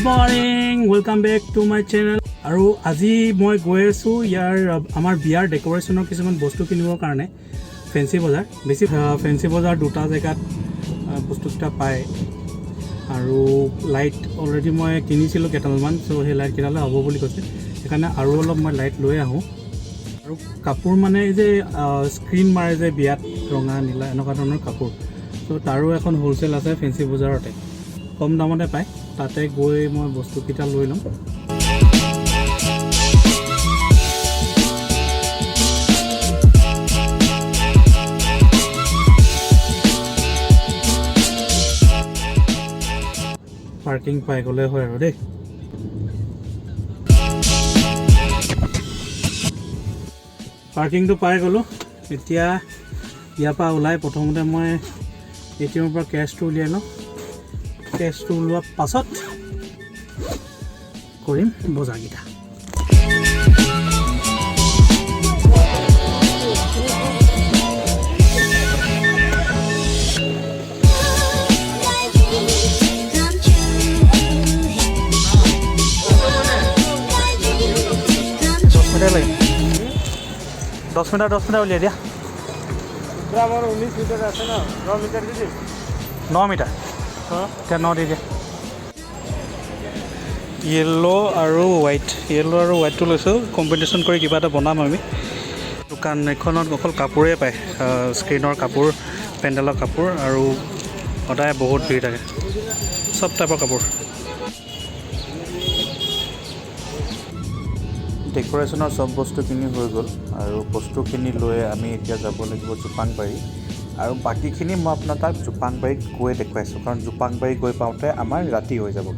Morning welcome back to my channel. আৰু আজি মই গৈ আছোঁ ইয়াৰ আমাৰ বিয়াৰ ডেক'ৰেশ্যনৰ কিছুমান বস্তু কিনিবৰ কাৰণে ফেঞ্চি বজাৰ। বেছি ফেঞ্চি বজাৰ দুটা জেগাত বস্তুকেইটা পায় আৰু লাইট অলৰেডি মই কিনিছিলোঁ কেইটামান, চ' সেই লাইট কিনালে হ'ব বুলি কৈছে, সেইকাৰণে আৰু অলপ মই লাইট লৈ আহোঁ। আৰু কাপোৰ মানে এই যে স্ক্ৰীণ মাৰে যে বিয়াত ৰঙা নীলা এনেকুৱা ধৰণৰ কাপোৰ, চ' তাৰো এখন হ'লচেল আছে ফেঞ্চি বজাৰতে, কম দামতে পায়। তাতে গৈ মই বস্তুকেইটা লৈ ল'ম। পাৰ্কিং পাই গ'লে হয় আৰু দেই। পাৰ্কিংটো পাই গ'লোঁ। এতিয়া ইয়াৰ পৰা ওলাই প্ৰথমতে মই ATM পৰা কেছটো উলিয়াই লওঁ। কেছটো ওলোৱাৰ পাছত কৰিম বজাৰকেইটা। দহ মিটাৰ উলিয়াই দিয়া। 19 মিটাৰ আছে ন, 9 মিটাৰ দিছে। 9 মিটাৰ এতিয়া 9 দি দিয়া। য়েল্ল' আৰু হোৱাইটটো লৈছোঁ, কম্বিনেশ্যন কৰি কিবা এটা বনাম আমি। দোকান এখনত অকল কাপোৰেই পায়, স্ক্ৰীণৰ কাপোৰ, পেণ্ডেলৰ কাপোৰ, আৰু সদায় বহুত ভিৰ থাকে, চব টাইপৰ কাপোৰ। ডেক'ৰেশ্যনৰ চব বস্তু কিনি হৈ গ'ল, আৰু বস্তুখিনি লৈ আমি এতিয়া যাব লাগিব জোপাংবাৰী, আৰু বাকীখিনি মই আপোনাৰ তাক জোপাংবাৰীত গৈ দেখুৱাইছোঁ, কাৰণ জোপাংবাৰী গৈ পাওঁতে আমাৰ ৰাতি হৈ যাব।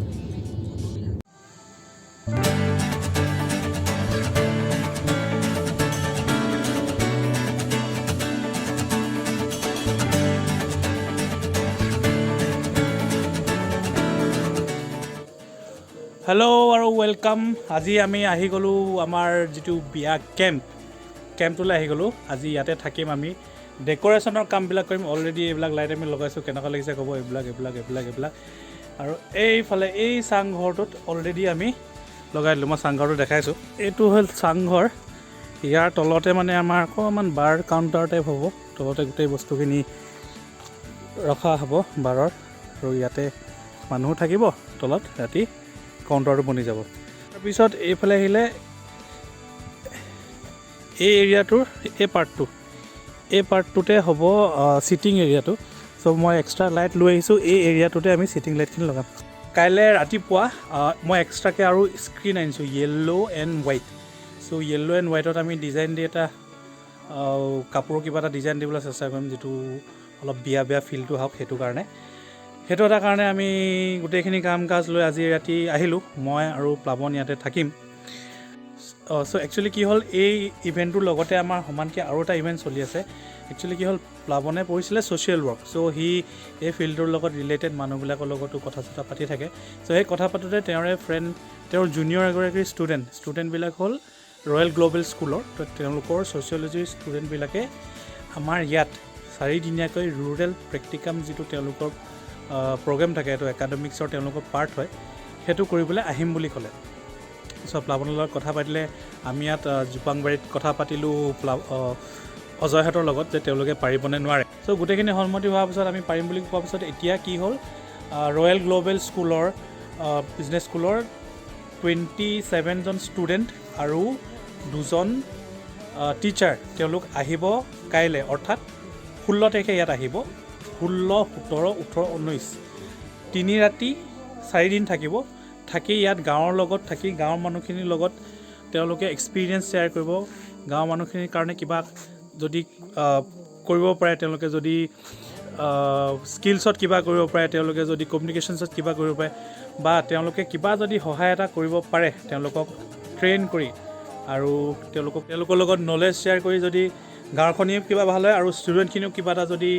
হেল্ল' আৰু ৱেলকাম। আজি আমি আহি গ'লোঁ আমাৰ যিটো বিয়া কেম্পটোলৈ আহি গ'লোঁ। আজি ইয়াতে থাকিম, আমি ডেক'ৰেশ্যনৰ কামবিলাক কৰিম। অলৰেডি এইবিলাক লাইট আমি লগাইছোঁ, কেনেকুৱা লাগিছে ক'ব। এইবিলাক আৰু এইফালে এই চাংঘৰটোত অলৰেডি আমি লগাই দিলোঁ। মই চাংঘৰটো দেখাইছোঁ। এইটো হ'ল চাংঘৰ। ইয়াৰ তলতে মানে আমাৰ অকণমান বাৰ কাউণ্টাৰ টাইপ হ'ব, তলতে গোটেই বস্তুখিনি ৰখা হ'ব বাৰৰ, আৰু ইয়াতে মানুহ থাকিব তলত, ৰাতি কাউণ্টাৰটো বনি যাব। তাৰপিছত এইফালে আহিলে এই এৰিয়াটোৰ এই পাৰ্টটোতে হ'ব ছিটিং এৰিয়াটো। চ' মই এক্সট্ৰা লাইট লৈ আহিছোঁ, এই এৰিয়াটোতে আমি ছিটিং লাইটখিনি লগাম। কাইলৈ ৰাতিপুৱা মই এক্সট্ৰাকৈ আৰু স্ক্ৰীণ আনিছোঁ, yellow' and white. So' yellow' and হোৱাইটত আমি ডিজাইন দি এটা কাপোৰৰ কিবা এটা ডিজাইন দিবলৈ চেষ্টা কৰিম, যিটো অলপ বিয়া ফিলটো আহক। সেইটো এটা কাৰণে আমি গোটেইখিনি কাম কাজ লৈ আজি ৰাতি আহিলোঁ। মই আৰু প্লাৱন ইয়াতে থাকিম। চ' একচুৱেলি কি হ'ল, এই ইভেণ্টটোৰ লগতে আমাৰ সমানকৈ আৰু এটা ইভেণ্ট চলি আছে। একচুৱেলি কি হ'ল, প্লাৱনে পঢ়িছিলে ছ'চিয়েল ৱৰ্ক, চ' সি এই ফিল্ডটোৰ লগত ৰিলেটেড মানুহবিলাকৰ লগতো কথা চথা পাতি থাকে। চ' সেই কথা পাতোঁতে তেওঁৰ জুনিয়ৰ এগৰাকী ষ্টুডেণ্টবিলাক হ'ল ৰয়েল গ্ল'বেল স্কুলৰ। তো তেওঁলোকৰ ছ'চিয়লজিৰ ষ্টুডেণ্টবিলাকে আমাৰ ইয়াত 4 দিনীয়াকৈ ৰুৰেল প্ৰেক্টিকাম, যিটো তেওঁলোকৰ প্ৰগ্ৰেম থাকে, এইটো একাডেমিক্সৰ তেওঁলোকৰ পাৰ্ট হয়, সেইটো কৰিবলৈ আহিম বুলি ক'লে। চ' প্লাৱনৰ লগত কথা পাতিলে, আমি ইয়াত জোপাংবাৰীত কথা পাতিলোঁ অজয়হঁতৰ লগত, যে তেওঁলোকে পাৰিবনে নোৱাৰে। চ' গোটেইখিনি সন্মতি হোৱাৰ পিছত, আমি পাৰিম বুলি কোৱাৰ পিছত, এতিয়া কি হ'ল, ৰয়েল গ্ল'বেল স্কুলৰ বিজনেছ স্কুলৰ 27জন ষ্টুডেণ্ট আৰু 2জন টিচাৰ, তেওঁলোক আহিব কাইলৈ, অৰ্থাৎ 16 তাৰিখে ইয়াত আহিব। 16, 17, 18, 19 3 ৰাতি 4 দিন থাকিব। থাকি ইয়াত গাঁৱৰ মানুহখিনিৰ লগত তেওঁলোকে এক্সপিৰিয়েঞ্চ শ্বেয়াৰ কৰিব। গাঁৱৰ মানুহখিনিৰ কাৰণে কিবা যদি কৰিব পাৰে, তেওঁলোকে যদি স্কিলছত কিবা কৰিব পাৰে, তেওঁলোকে যদি কমিউনিকেশ্যনছত কিবা কৰিব পাৰে, বা তেওঁলোকে কিবা যদি সহায় এটা কৰিব পাৰে, তেওঁলোকক ট্ৰেইন কৰি, আৰু তেওঁলোকৰ লগত নলেজ শ্বেয়াৰ কৰি, যদি গাঁওখনেও কিবা ভাল হয় আৰু ষ্টুডেণ্টখিনিও কিবা এটা যদি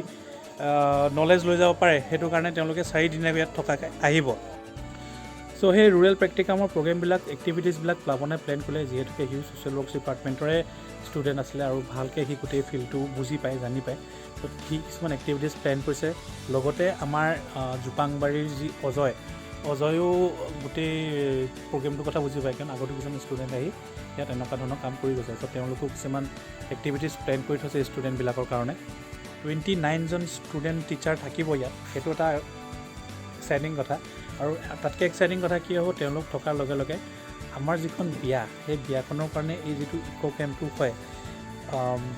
নলেজ লৈ যাব পাৰে, সেইটো কাৰণে তেওঁলোকে 4 দিনীয়া ইয়াত থকাকৈ আহিব। চ' সেই ৰুৰেল প্ৰেক্টিকামৰ প্ৰগ্ৰেমবিলাক, এক্টিভিটিছবিলাক প্লাৱনে প্লেন কৰিলে, যিহেতুকে সি ছ'চিয়েল ৱৰ্কছ ডিপাৰ্টমেণ্টৰে ষ্টুডেণ্ট আছিলে, আৰু ভালকৈ সি গোটেই ফিল্ডটো বুজি পায়, জানি পায়। ত' সি কিছুমান এক্টিভিটিছ প্লেন কৰিছে। লগতে আমাৰ জোপাংবাৰীৰ যি অজয়, অজয়ো গোটেই প্ৰগ্ৰেমটোৰ কথা বুজি পায়, কাৰণ আগতে কিছুমান ষ্টুডেণ্ট আহি ইয়াত এনেকুৱা ধৰণৰ কাম কৰি গৈছে। ত' তেওঁলোকেও কিছুমান এক্টিভিটিছ প্লেন কৰি থৈছে ষ্টুডেণ্টবিলাকৰ কাৰণে। 29জন ষ্টুডেণ্ট টিচাৰ থাকিব ইয়াত, সেইটো এটা এক্সাইটিং কথা। আৰু তাতকৈ এক্সাইটিং কথা কি হ'ব, তেওঁলোক থকাৰ লগে লগে আমাৰ যিখন বিয়া, সেই বিয়াখনৰ কাৰণে এই যিটো ইক' কেম্পটো হয়,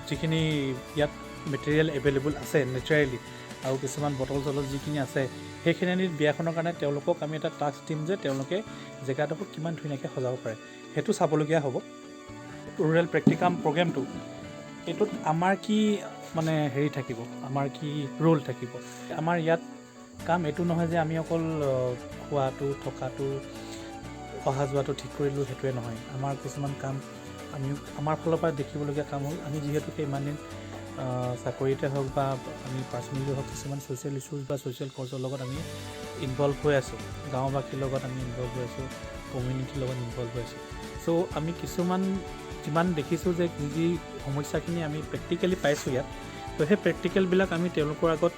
যিখিনি ইয়াত মেটেৰিয়েল এভেইলেবল আছে নেচাৰেলি, আৰু কিছুমান বটল চটল যিখিনি আছে, সেইখিনি বিয়াখনৰ কাৰণে তেওঁলোকক আমি এটা টাস্ক দিম যে তেওঁলোকে জেগাডোখৰ কিমান ধুনীয়াকৈ সজাব পাৰে, সেইটো চাবলগীয়া হ'ব। ৰুৰেল প্ৰেক্টিকাম প্ৰগ্ৰেমটো, এইটোত আমাৰ কি মানে হেৰি থাকিব, আমাৰ কি ৰোল থাকিব। আমাৰ ইয়াত কাম এইটো নহয় যে আমি অকল খোৱাটো, থকাটো, অহা যোৱাটো ঠিক কৰিলোঁ, সেইটোৱে নহয়। আমাৰ কিছুমান কাম আমি আমাৰ ফালৰ পৰা দেখিবলগীয়া কাম হ'ল, আমি যিহেতুকে ইমান দিন চাকৰিতে হওক বা আমি পাৰ্চনেলি হওক কিছুমান ছ'চিয়েল ইছ্যুজ বা ছ'চিয়েল কজৰ লগত আমি ইনভলভ হৈ আছোঁ, গাঁওবাসীৰ লগত আমি ইনভলভ হৈ আছোঁ, কমিউনিটিৰ লগত ইনভলভ হৈ আছোঁ। চ' আমি কিছুমান যিমান দেখিছোঁ যে যি সমস্যাখিনি আমি প্ৰেক্টিকেলি পাইছোঁ ইয়াত, ত' সেই প্ৰেক্টিকেলবিলাক আমি তেওঁলোকৰ আগত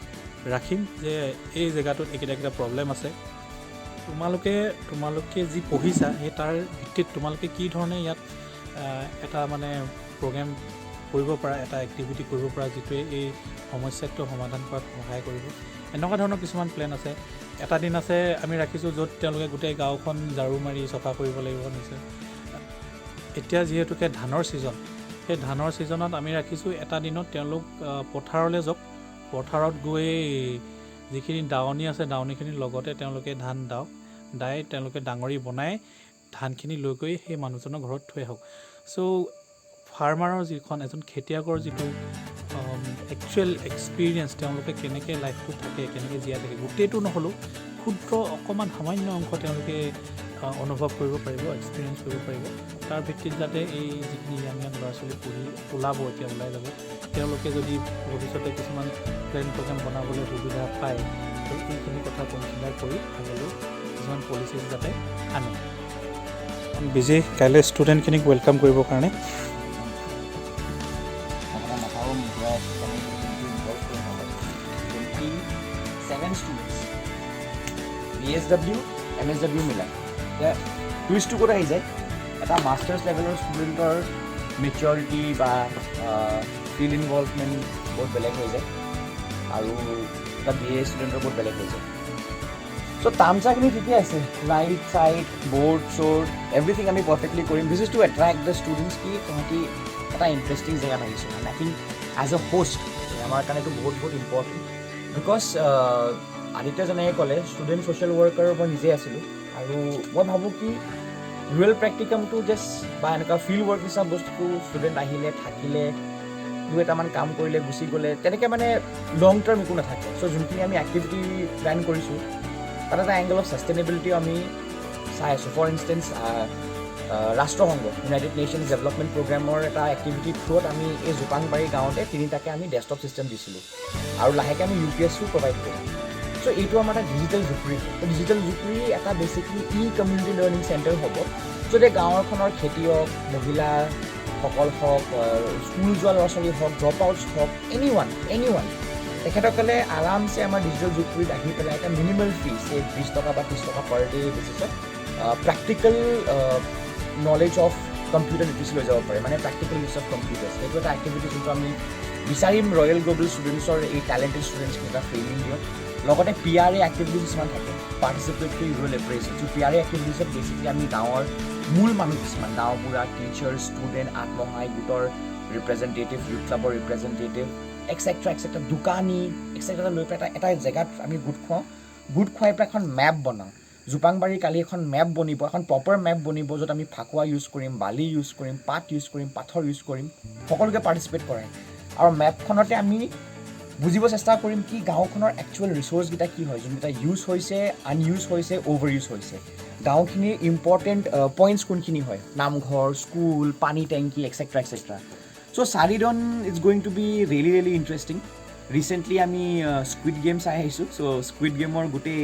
ৰাখিম যে এই জেগাটোত এইকেইটা প্ৰব্লেম আছে, তোমালোকে যি পঢ়িছা সেই তাৰ ভিত্তিত তোমালোকে কি ধৰণে ইয়াত এটা মানে প্ৰগ্ৰেম কৰিব পৰা, এটা এক্টিভিটি কৰিব পৰা, যিটোৱে এই সমস্যাটো সমাধান কৰাত সহায় কৰিব। এনেকুৱা ধৰণৰ কিছুমান প্লেন আছে। এটা দিন আছে আমি ৰাখিছোঁ য'ত তেওঁলোকে গোটেই গাঁওখন ঝাৰু মাৰি চফা কৰিব লাগিব নিশ্চয়। এতিয়া যিহেতুকে ধানৰ ছিজন, সেই ধানৰ ছিজনত আমি ৰাখিছোঁ এটা দিনত তেওঁলোক পথাৰলৈ যাওক, পথাৰত গৈ যিখিনি দাৱনি আছে দাৱনিখিনিৰ লগতে তেওঁলোকে ধান দাই তেওঁলোকে ডাঙৰি বনাই ধানখিনি লৈ গৈ সেই মানুহজনৰ ঘৰত থৈ আহক। চ' ফাৰ্মাৰৰ যিখন এজন খেতিয়কৰ যিটো একচুৱেল এক্সপিৰিয়েঞ্চ, তেওঁলোকে কেনেকৈ লাইফটো থাকে, কেনেকৈ জীয়াই থাকে, গোটেইটো নহ'লেও ক্ষুদ্ৰ অকণমান সামান্য অংশ তেওঁলোকে অনুভৱ কৰিব পাৰিব, এক্সপিৰিয়েঞ্চ কৰিব পাৰিব। তাৰ ভিত্তিত যাতে এই যিখিনি ইয়াং ল'ৰা ছোৱালী ওলাব, এতিয়া ওলাই যাব, তেওঁলোকে যদি ভৱিষ্যতে কিছুমান প্লেন প্ৰগ্ৰেম বনাবলৈ সুবিধা পায়, তো এইখিনি কথা কনচিডাৰ কৰি আগলৈ কিছুমান পলিচিজ যাতে আনে। বিজি কাইলৈ ষ্টুডেণ্টখিনিক ৱেলকাম কৰিবৰ কাৰণে BSW, MSW মিলাই এতিয়া টুইষ্টটো ক'ত আহি যায়, এটা মাষ্টাৰ্ছ লেভেলৰ ষ্টুডেণ্টৰ মেচিয়ৰিটি বা ফিল্ড ইনভলভমেণ্ট বহুত বেলেগ হৈ যায়, আৰু এটা BA ষ্টুডেণ্টৰ বহুত বেলেগ হৈ যায়। চ' তামচাখিনি ঠিকে আছে, light sight board sword everything আমি পাৰফেক্টলি কৰিম। This is to attract the students কি তহঁতি এটা ইণ্টাৰেষ্টিং জেগাত আহিছোঁ। And I think as a host আমাৰ কাৰণে এইটো বহুত বহুত ইম্পৰ্টেণ্ট, বিকজ আদিত্য যেনেকৈ ক'লে ষ্টুডেণ্ট ছ'চিয়েল ৱৰ্কাৰৰ মই নিজে আছিলোঁ, আৰু মই ভাবোঁ কি ৰুৰেল প্ৰেক্টিকামটো জাষ্ট বা এনেকুৱা ফিল্ড ৱৰ্ক হিচাপ বস্তুটো ষ্টুডেণ্ট আহিলে থাকিলে 2-এটামান কাম কৰিলে গুচি গ'লে তেনেকৈ মানে লং টাৰ্ম একো নাথাকে। চ' যোনখিনি আমি এক্টিভিটি প্লেন কৰিছোঁ তাত এটা এংগল অফ ছাষ্টেইনেবিলিটি আমি চাই আছোঁ। ফৰ ইনষ্টেঞ্চ ৰাষ্ট্ৰসংঘ ইউনাইটেড নেশ্যনছ ডেভেলপমেণ্ট প্ৰগ্ৰেমৰ এটা এক্টিভিটি থ্ৰুত আমি এই জোপাংবাৰী গাঁৱতে 3টাকে আমি ডেস্কটপ ছিষ্টেম দিছিলোঁ, আৰু লাহেকৈ আমি UPSও প্ৰভাইড কৰিম। চ' এইটো আমাৰ এটা ডিজিটেল জুপুৰি। ডিজিটেল জুপুৰি এটা বেচিকেলি কমিউনিটি লাৰ্ণিং চেণ্টাৰ হ'ব, য'তে গাঁৱৰখনৰ খেতিয়ক, মহিলাসকল হওক, স্কুল যোৱা ল'ৰা ছোৱালী হওক, ড্ৰপ আউটছ হওক, এনি ওৱান তেখেতসকলে আৰামছে আমাৰ ডিজিটেল জুপুৰিত আহি পেলাই এটা মিনিমাল ফিজ, এই 20 টকা বা 30 টকা পাৰ ডে বেচিছত প্ৰেক্টিকেল নলেজ অফ কম্পিউটাৰ লিটাৰেচি লৈ যাব পাৰে, মানে প্ৰেক্টিকেল ইউজ অফ কম্পিউটাৰ্ছ। সেইটো এটা এক্টিভিটি যোনটো আমি বিচাৰিম ৰয়েল গ্ল'বেল ষ্টুডেণ্টছৰ এই টেলেণ্টেড ষ্টুডেণ্টছখিনি এটা ট্ৰেইনিং দিয়ক। লগতে PRA এক্টিভিটিজ কিছুমান থাকে, পাৰ্টিচিপেটৰী ৰুৰেল এপ্ৰেইজেল। PRA এক্টিভিটিজত বেচিকলি আমি গাঁৱৰ মূল মানুহ কিছুমান, গাঁওবুঢ়া, টিচাৰ, ষ্টুডেণ্ট, আত্মসহায়ক গোটৰ ৰিপ্ৰেজেণ্টেটিভ, ইউথ ক্লাবৰ ৰিপ্ৰেজেণ্টেটিভ, এক্সেট্ৰা দুকানী এক্সেট্ৰা লৈ পেলাই এটা জেগাত আমি গোট খুৱাই পেলাই এখন মেপ বনাওঁ। জোপাংবাৰী কালি এখন মেপ বনিব, এখন প্ৰপাৰ মেপ বনিব, য'ত আমি ফাকুৱা ইউজ কৰিম, বালি ইউজ কৰিম, পাত ইউজ কৰিম, পাথৰ ইউজ কৰিম, সকলোকে পাৰ্টিচিপেট কৰাই। আৰু মেপখনতে আমি বুজিব চেষ্টা কৰিম কি গাঁওখনৰ একচুৱেল ৰিচোৰ্চকেইটা কি হয়, যোনকেইটা ইউজ হৈছে, আনইউজ হৈছে, অ'ভাৰ ইউজ হৈছে, গাঁওখিনিৰ ইম্পৰ্টেণ্ট পইণ্টছ কোনখিনি হয়, নামঘৰ, স্কুল, পানী টেংকি, এক্সেট্ৰা। চ' চাৰিডন it's going to be really interesting. Recently আমি স্কুইড গেম চাই আহিছোঁ। চ' স্কুইড গেমৰ গোটেই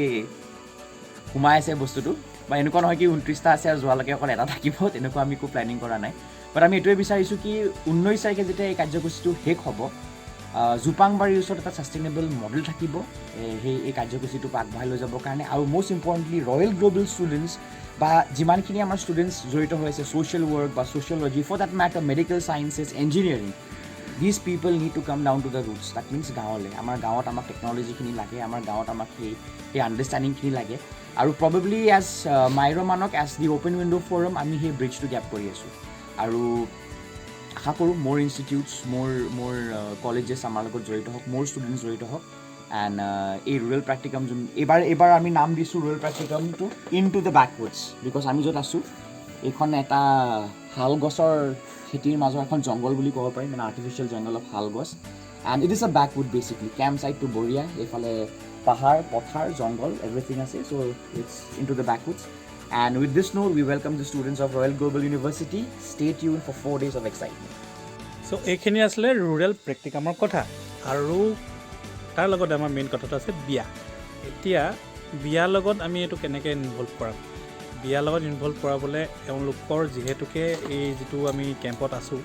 সোমাই আছে বস্তুটো, বা এনেকুৱা নহয় কি 29টা আছে আৰু যোৱালৈকে অকল এটা থাকিব, তেনেকুৱা আমি একো প্লেনিং কৰা নাই। বাট আমি এইটোৱে বিচাৰিছোঁ কি 19 তাৰিখে যেতিয়া এই কাৰ্যসূচীটো শেষ হ'ব, জুপাংবাৰীৰ ওচৰত এটা ছাষ্টেইনেবল মডেল থাকিব এই কাৰ্যসূচীটোক আগবঢ়াই লৈ যাবৰ কাৰণে আৰু most importantly Royal Global students বা যিমানখিনি আমাৰ ষ্টুডেণ্টছ জড়িত হৈ আছে ছ'চিয়েল ৱৰ্ক বা sociology for that matter medical sciences engineering these people need to come down to the roots that means গাঁৱলৈ আমাৰ গাঁৱত আমাক টেকন'লজিখিনি লাগে আমাৰ গাঁৱত আমাক সেই আণ্ডাৰষ্টেণ্ডিংখিনি লাগে আৰু প্ৰবেবলি এজ মাইৰমানক as the open window' forum আমি সেই ব্ৰিজটো গেপ কৰি আছোঁ আৰু আশা কৰোঁ মোৰ ইনষ্টিটিউটছ মোৰ কলেজেছ আমাৰ লগত জড়িত হওক মোৰ ষ্টুডেণ্টছ জড়িত হওক এণ্ড এই ৰুৰেল প্ৰেক্টিকাম যোন এইবাৰ আমি নাম দিছোঁ ৰুৰেল প্ৰেক্টিকামটো into the backwards because আমি য'ত আছোঁ এইখন এটা শাল গছৰ খেতিৰ মাজৰ এখন জংঘল বুলি ক'ব পাৰি মানে আৰ্টিফিচিয়েল জংঘল অফ শাল গছ and it is a বেকউড basically camp চাইটটো বঢ়িয়া এইফালে পাহাৰ পথাৰ জংঘল এভৰিথিং আছে so' it's into the backwoods and with this note we welcome the students of Royal Global University. Stay tuned for 4 days of excitement. So এইখিনি আসলে rural প্ৰেক্টিকামৰ কথা আৰু তাৰ লগত আমাৰ মেইন কথাটো আছে বিয়া এতিয়া বিয়াৰ লগত আমি এইটো কেনেকৈ ইনভলভ কৰাম বিয়াৰ লগত ইনভলভ কৰাবলৈ তেওঁলোকৰ যিহেতুকে এই যিটো আমি কেম্পত আছোঁ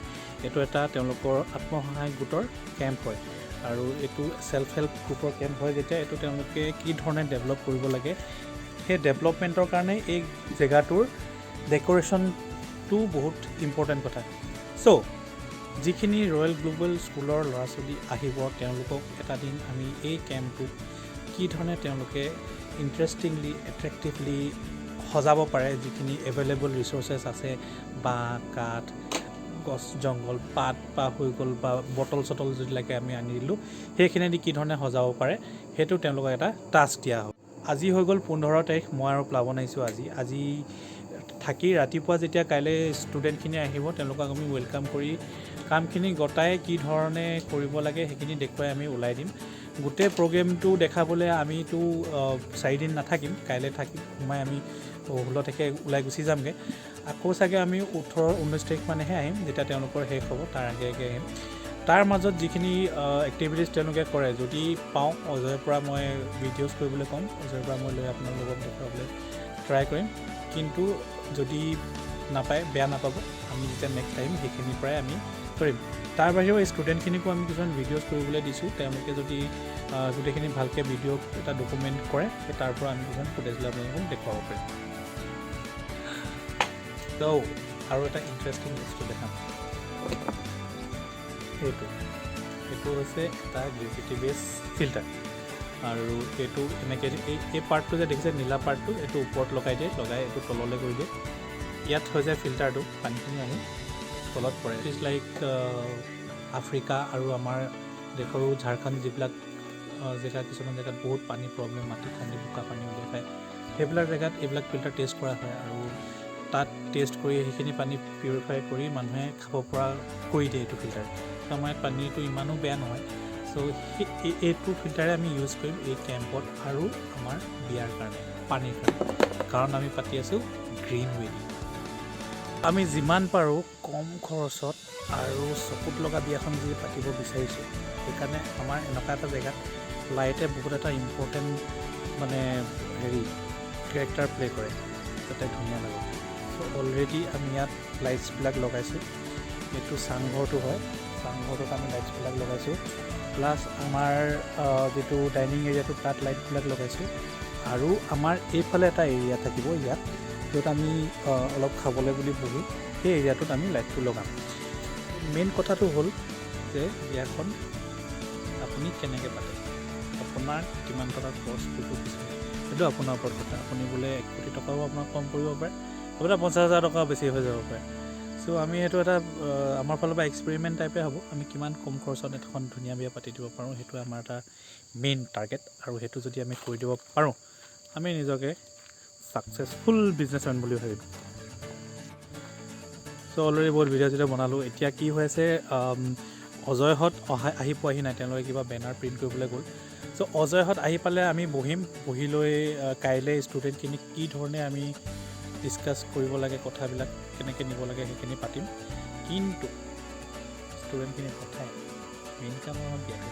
এইটো এটা তেওঁলোকৰ আত্মসহায়ক গোটৰ কেম্প হয় আৰু এইটো ছেল্ফ হেল্প গ্ৰুপৰ কেম্প হয় যেতিয়া এইটো তেওঁলোকে কি ধৰণে ডেভেলপ কৰিব লাগে সেই ডেভেলপমেণ্টৰ কাৰণে এই জেগাটোৰ ডেক'ৰেশ্যনটো বহুত ইম্পৰ্টেণ্ট কথা চ' যিখিনি ৰয়েল গ্ল'বেল স্কুলৰ ল'ৰা ছোৱালী আহিব তেওঁলোকক এটা দিন আমি এই কেম্পটোত কি ধৰণে তেওঁলোকে ইণ্টাৰেষ্টিংলি এট্ৰেক্টিভলি সজাব পাৰে যিখিনি এভেইলেবল ৰিচ'ৰ্চেছ আছে বাঁহ কাঠ গছ জংঘল পাত বা হৈ গ'ল বা বটল চটল যিবিলাকে আমি আনি দিলোঁ সেইখিনিদি কি ধৰণে সজাব পাৰে সেইটো তেওঁলোকক এটা টাস্ক দিয়া হ'ব আজি হৈ গ'ল 15 তাৰিখ মই আৰু প্লাৱন আহিছোঁ আজি থাকি ৰাতিপুৱা যেতিয়া কাইলৈ ষ্টুডেণ্টখিনি আহিব তেওঁলোকক আমি ৱেলকাম কৰি কামখিনি গতাই কি ধৰণে কৰিব লাগে সেইখিনি দেখুৱাই আমি ওলাই দিম গোটেই প্ৰগ্ৰেমটো দেখাবলৈ আমিতো 4 দিন নাথাকিম কাইলৈ থাকি সোমাই আমি 16 তাৰিখে ওলাই গুচি যামগৈ আকৌ চাগে আমি 18-19 তাৰিখ মানেহে আহিম যেতিয়া তেওঁলোকৰ শেষ হ'ব তাৰ আগে আগে আহিম তাৰ মাজত যিখিনি এক্টিভিটিজ তেওঁলোকে কৰে যদি পাওঁ অজয়ৰ পৰা মই ভিডিঅ'জ কৰিবলৈ ক'ম অজয়ৰ পৰা মই লৈ আপোনালোকক দেখুৱাবলৈ ট্ৰাই কৰিম কিন্তু যদি নাপায় বেয়া নাপাব আমি যেতিয়া নেক্সট টাইম সেইখিনিৰ পৰাই আমি কৰিম তাৰ বাহিৰেও এই ষ্টুডেণ্টখিনিকো আমি কিছুমান ভিডিঅ'জ কৰিবলৈ দিছোঁ তেওঁলোকে যদি গোটেইখিনি ভালকৈ ভিডিঅ' এটা ডকুমেণ্ট কৰে তাৰ পৰা আমি কিছুমান ফুটেজ লৈ আপোনালোকক দেখুৱাব পাৰিম ত' আৰু এটা ইণ্টাৰেষ্টিং বস্তু দেখাম এইটো হৈছে এটা গ্ৰেভিটি বেছ ফিল্টাৰ আৰু এইটো এনেকৈ এই পাৰ্টটো যে দেখিছে নীলা পাৰ্টটো এইটো ওপৰত লগাই দিয়ে লগাই এইটো তললৈ কৰি দিয়ে ইয়াত হৈ যায় ফিল্টাৰটো পানীখিনি আহি তলত পৰে ইট ইজ লাইক আফ্ৰিকা আৰু আমাৰ দেশৰো ঝাৰখণ্ড যিবিলাক জেগা কিছুমান জেগাত বহুত পানীৰ প্ৰব্লেম মাটি খান্দি বোকা পানী উলিয়াই খায় সেইবিলাক জেগাত এইবিলাক ফিল্টাৰ টেষ্ট কৰা হয় আৰু তাত টেষ্ট কৰি সেইখিনি পানী পিউৰিফাই কৰি মানুহে খাব পৰা কৰি দিয়ে এইটো ফিল্টাৰ তো আমাৰ পানীটো ইমানো বেয়া নহয় চ' এইটো ফিল্টাৰে আমি ইউজ কৰিম এই কেম্পত আৰু আমাৰ বিয়াৰ কাৰণে পানীৰ কাৰণে কাৰণ আমি পাতি আছোঁ গ্ৰীণ ৱেডিং আমি যিমান পাৰোঁ কম খৰচত আৰু চকুত লগা বিয়াখন যি পাতিব বিচাৰিছোঁ সেইকাৰণে আমাৰ এনেকুৱা এটা জেগাত লাইটে বহুত এটা ইম্পৰ্টেণ্ট মানে কেৰেক্টাৰ প্লে কৰে যাতে ধুনীয়া লাগে চ' অলৰেডি আমি ইয়াত লাইটছবিলাক লগাইছোঁ এইটো চাংঘৰটো হয় চাংঘৰটোত আমি লাইটছবিলাক লগাইছোঁ প্লাছ আমাৰ যিটো ডাইনিং এৰিয়াটো তাত লাইটবিলাক লগাইছোঁ আৰু আমাৰ এইফালে এটা এৰিয়া থাকিব ইয়াত য'ত আমি অলপ খাবলৈ বুলি বহি সেই এৰিয়াটোত আমি লাইটটো লগাম মেইন কথাটো হ'ল যে বিয়াখন আপুনি কেনেকৈ পাতে আপোনাৰ কিমান টকা খৰচ কৰিব বিচাৰে সেইটো আপোনাৰ ওপৰত কথা আপুনি বোলে 1 কোটি টকাও আপোনাক কম কৰিব পাৰে আপোনাৰ 50,000 টকা বেছি হৈ যাব পাৰে চ' আমি সেইটো এটা আমাৰ ফালৰ পৰা এক্সপেৰিমেণ্ট টাইপে হ'ব আমি কিমান কম খৰচত এখন ধুনীয়া বিয়া পাতি দিব পাৰোঁ সেইটো আমাৰ এটা মেইন টাৰ্গেট আৰু সেইটো যদি আমি কৰি দিব পাৰোঁ আমি নিজকে ছাকচেছফুল বিজনেছমেন বুলি ভাবিম চ' অলৰেডি বহুত ভিডিঅ' বনালোঁ এতিয়া কি হৈ আছে অজয়হঁত আহি পোৱাহি নাই তেওঁলোকে কিবা বেনাৰ প্ৰিণ্ট কৰিবলৈ গ'ল চ' অজয়হঁত আহি পালে আমি বহি লৈ কাইলৈ ষ্টুডেণ্টখিনিক কি ধৰণে আমি ডিছকাছ কৰিব লাগে কথাবিলাক কেনেকৈ নিব লাগে সেইখিনি পাতিম কিন্তু ষ্টুডেণ্টখিনি কথাই মেইন কাম আমাৰ বিয়াটো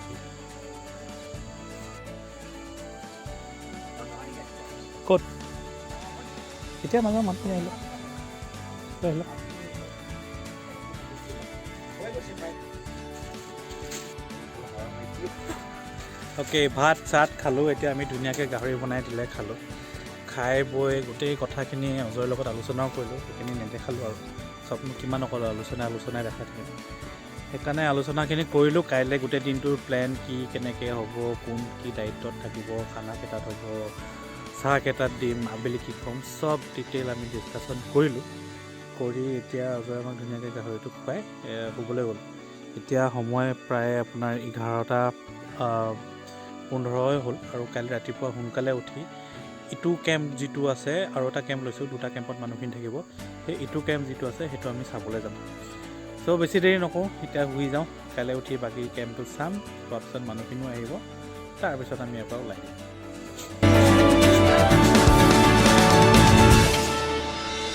ক'ত এতিয়া নাযাওঁ মানুহখিনি আহিলোঁ আহিলোঁ অ'কে ভাত চাত খালোঁ এতিয়া আমি ধুনীয়াকৈ গাহৰি বনাই দিলে খালোঁ খাই বৈ গোটেই কথাখিনি অজয়ৰ লগত আলোচনাও কৰিলোঁ সেইখিনি নেদেখালোঁ আৰু চবনো কিমান অকল আলোচনাই দেখা থাকে সেইকাৰণে আলোচনাখিনি কৰিলোঁ কাইলৈ গোটেই দিনটোৰ প্লেন কি কেনেকৈ হ'ব কোন কি দায়িত্বত থাকিব খানা কেইটাত হ'ব চাহ কেইটাত দিম আবেলি কি ক'ম চব ডিটেইল আমি ডিছকাশ্যন কৰিলোঁ কৰি এতিয়া অজয় আমাক ধুনীয়াকৈ গাহৰিটো খুৱাই শুবলৈ গ'ল এতিয়া সময় প্ৰায় আপোনাৰ 11:15 হ'ল আৰু কাইলৈ ৰাতিপুৱা সোনকালে উঠি ইটো কেম্প যিটো আছে আৰু এটা কেম্প লৈছোঁ দুটা কেম্পত মানুহখিনি থাকিব সেই ইটো কেম্প যিটো আছে সেইটো আমি চাবলৈ যাম চ' বেছি দেৰি নকওঁ এতিয়া শুই যাওঁ কাইলৈ উঠি বাকী কেম্পটো চাম তাৰপিছত মানুহখিনিও আহিব তাৰপিছত আমি ইয়াৰ পৰা ওলাই দিম